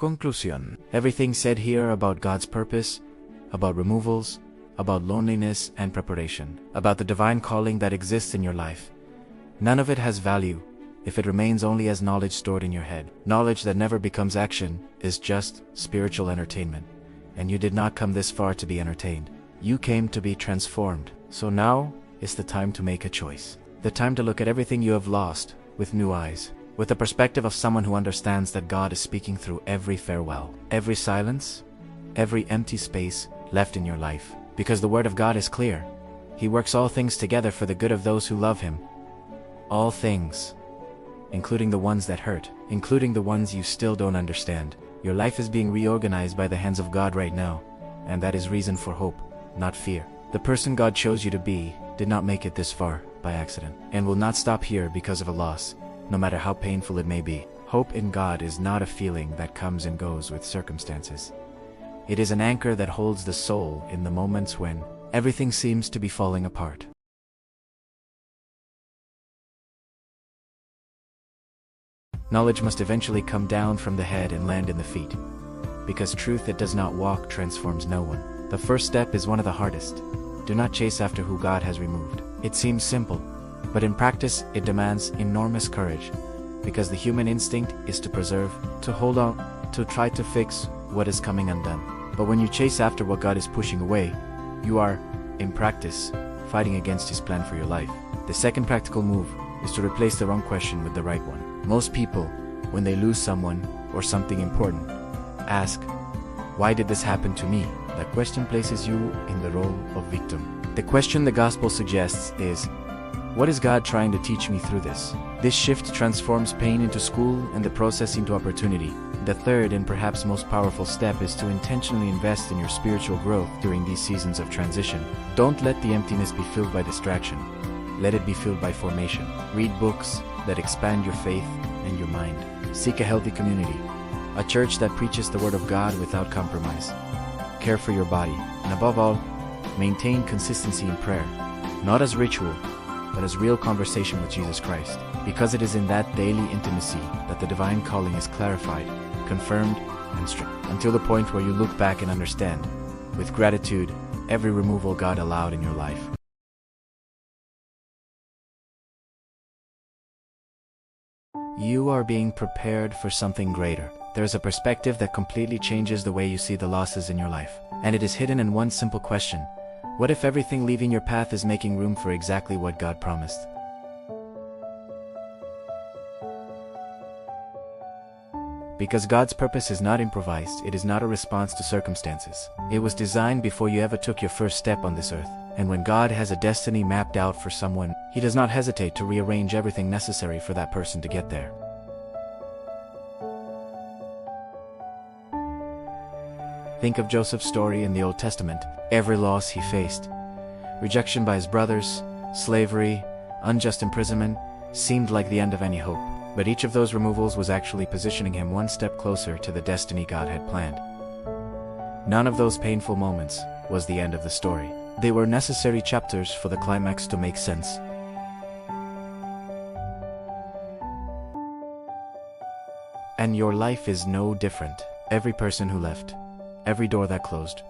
Conclusion. Everything said here about God's purpose, about removals, about loneliness and preparation, about the divine calling that exists in your life, none of it has value if it remains only as knowledge stored in your head. Knowledge that never becomes action is just spiritual entertainment, and you did not come this far to be entertained. You came to be transformed. So now is the time to make a choice. The time to look at everything you have lost with new eyes, with the perspective of someone who understands that God is speaking through every farewell, every silence, every empty space left in your life. Because the word of God is clear. He works all things together for the good of those who love him. All things, including the ones that hurt, including the ones you still don't understand. Your life is being reorganized by the hands of God right now, and that is reason for hope, not fear. The person God chose you to be did not make it this far by accident, and will not stop here because of a loss, no matter how painful it may be. Hope in God is not a feeling that comes and goes with circumstances. It is an anchor that holds the soul in the moments when everything seems to be falling apart. Knowledge must eventually come down from the head and land in the feet, because truth that does not walk transforms no one. The first step is one of the hardest. Do not chase after who God has removed. It seems simple, but in practice it demands enormous courage, because the human instinct is to preserve, to hold on, to try to fix what is coming undone. But when you chase after what God is pushing away, you are, in practice, fighting against His plan for your life. The second practical move is to replace the wrong question with the right one. Most people, when they lose someone or something important, ask, "Why did this happen to me?" That question places you in the role of victim. The question the gospel suggests is, what is God trying to teach me through this? This shift transforms pain into school and the process into opportunity. The third and perhaps most powerful step is to intentionally invest in your spiritual growth during these seasons of transition. Don't let the emptiness be filled by distraction. Let it be filled by formation. Read books that expand your faith and your mind. Seek a healthy community, a church that preaches the Word of God without compromise. Care for your body, and above all, maintain consistency in prayer, not as ritual, but as real conversation with Jesus Christ, because it is in that daily intimacy that the divine calling is clarified, confirmed, and strengthened, until the point where you look back and understand, with gratitude, every removal God allowed in your life. You are being prepared for something greater. There is a perspective that completely changes the way you see the losses in your life, and it is hidden in one simple question. What if everything leaving your path is making room for exactly what God promised? Because God's purpose is not improvised, it is not a response to circumstances. It was designed before you ever took your first step on this earth. And when God has a destiny mapped out for someone, He does not hesitate to rearrange everything necessary for that person to get there. Think of Joseph's story in the Old Testament. Every loss he faced, rejection by his brothers, slavery, unjust imprisonment, seemed like the end of any hope. But each of those removals was actually positioning him one step closer to the destiny God had planned. None of those painful moments was the end of the story. They were necessary chapters for the climax to make sense. And your life is no different. Every person who left, every door that closed,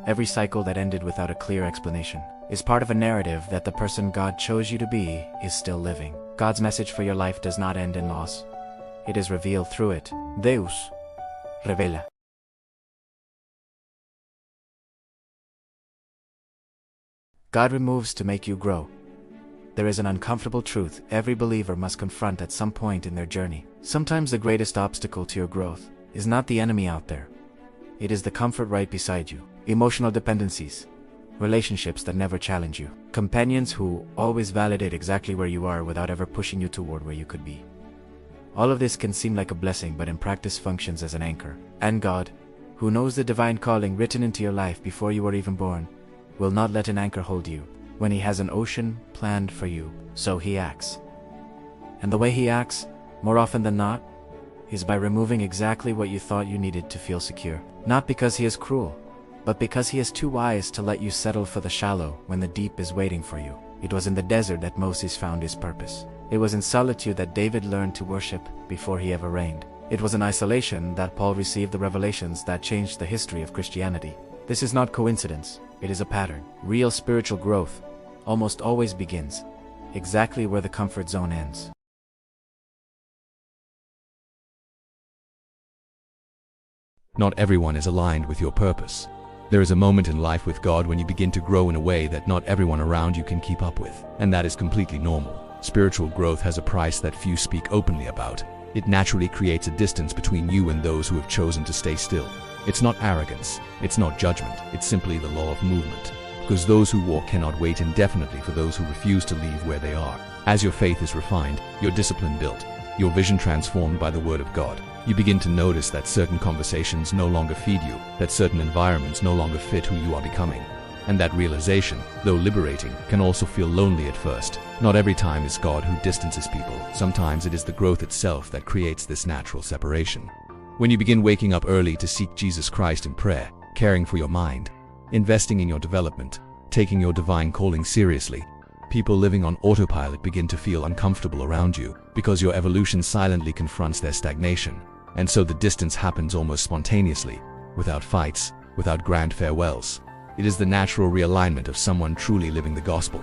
every cycle that ended without a clear explanation, is part of a narrative that the person God chose you to be is still living. God's message for your life does not end in loss. It is revealed through it. Deus revela. God removes to make you grow. There is an uncomfortable truth every believer must confront at some point in their journey. Sometimes the greatest obstacle to your growth is not the enemy out there. It is the comfort right beside you. Emotional dependencies, relationships that never challenge you, companions who always validate exactly where you are without ever pushing you toward where you could be. All of this can seem like a blessing, but in practice functions as an anchor. And God, who knows the divine calling written into your life before you were even born, will not let an anchor hold you when He has an ocean planned for you. So He acts. And the way He acts, more often than not, is by removing exactly what you thought you needed to feel secure. Not because He is cruel, but because He is too wise to let you settle for the shallow when the deep is waiting for you. It was in the desert that Moses found his purpose. It was in solitude that David learned to worship before he ever reigned. It was in isolation that Paul received the revelations that changed the history of Christianity. This is not coincidence, it is a pattern. Real spiritual growth almost always begins exactly where the comfort zone ends. Not everyone is aligned with your purpose. There is a moment in life with God when you begin to grow in a way that not everyone around you can keep up with, and that is completely normal. Spiritual growth has a price that few speak openly about. It naturally creates a distance between you and those who have chosen to stay still. It's not arrogance, it's not judgment, it's simply the law of movement. Because those who walk cannot wait indefinitely for those who refuse to leave where they are. As your faith is refined, your discipline built, your vision transformed by the Word of God, you begin to notice that certain conversations no longer feed you, that certain environments no longer fit who you are becoming. And that realization, though liberating, can also feel lonely at first. Not every time is God who distances people. Sometimes it is the growth itself that creates this natural separation. When you begin waking up early to seek Jesus Christ in prayer, caring for your mind, investing in your development, taking your divine calling seriously, people living on autopilot begin to feel uncomfortable around you because your evolution silently confronts their stagnation. And so the distance happens almost spontaneously, without fights, without grand farewells. It is the natural realignment of someone truly living the gospel.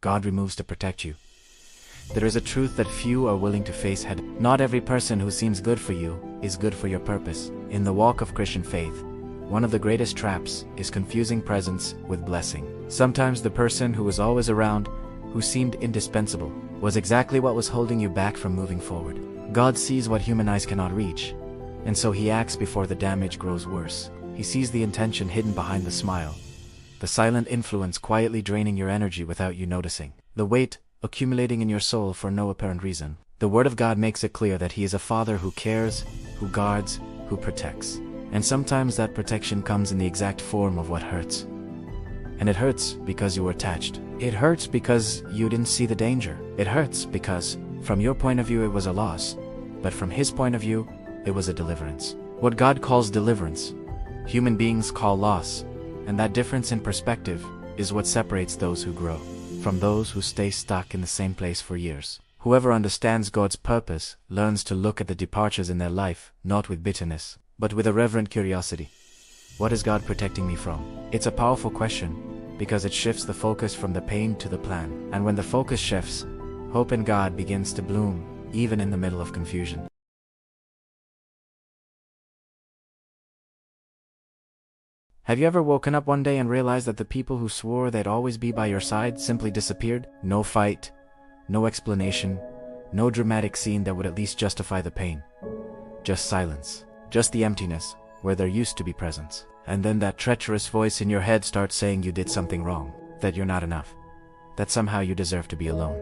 God removes to protect you. There is a truth that few are willing to face head. Not every person who seems good for you is good for your purpose. In the walk of Christian faith, one of the greatest traps is confusing presence with blessing. Sometimes the person who was always around, who seemed indispensable, was exactly what was holding you back from moving forward. God sees what human eyes cannot reach, and so He acts before the damage grows worse. He sees the intention hidden behind the smile, the silent influence quietly draining your energy without you noticing, the weight accumulating in your soul for no apparent reason. The Word of God makes it clear that He is a Father who cares, who guards, who protects. And sometimes that protection comes in the exact form of what hurts. And it hurts because you were attached. It hurts because you didn't see the danger. It hurts because, from your point of view, it was a loss, but from His point of view, it was a deliverance. What God calls deliverance, human beings call loss, and that difference in perspective is what separates those who grow from those who stay stuck in the same place for years. Whoever understands God's purpose learns to look at the departures in their life, not with bitterness, but with a reverent curiosity. What is God protecting me from? It's a powerful question, because it shifts the focus from the pain to the plan. And when the focus shifts, hope in God begins to bloom, even in the middle of confusion. Have you ever woken up one day and realized that the people who swore they'd always be by your side simply disappeared? No fight, no explanation, no dramatic scene that would at least justify the pain. Just silence, just the emptiness where there used to be presence. And then that treacherous voice in your head starts saying you did something wrong, that you're not enough, that somehow you deserve to be alone.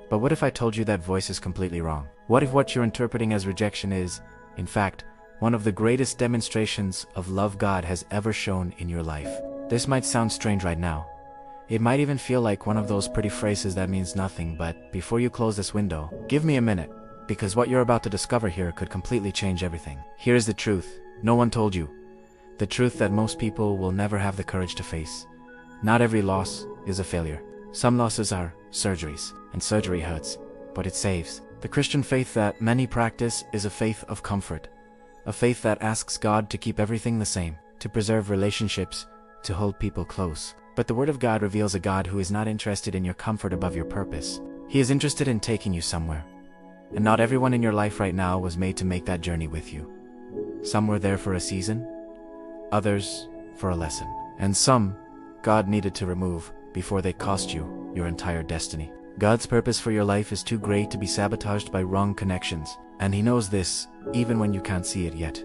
But what if I told you that voice is completely wrong? What if what you're interpreting as rejection is, in fact, one of the greatest demonstrations of love God has ever shown in your life? This might sound strange right now. It might even feel like one of those pretty phrases that means nothing, but before you close this window, give me a minute, because what you're about to discover here could completely change everything. Here's the truth no one told you. The truth that most people will never have the courage to face. Not every loss is a failure. Some losses are surgeries, and surgery hurts, but it saves. The Christian faith that many practice is a faith of comfort. A faith that asks God to keep everything the same, to preserve relationships, to hold people close. But the Word of God reveals a God who is not interested in your comfort above your purpose. He is interested in taking you somewhere. And not everyone in your life right now was made to make that journey with you. Some were there for a season, others for a lesson. And some God needed to remove before they cost you your entire destiny. God's purpose for your life is too great to be sabotaged by wrong connections, and He knows this even when you can't see it yet.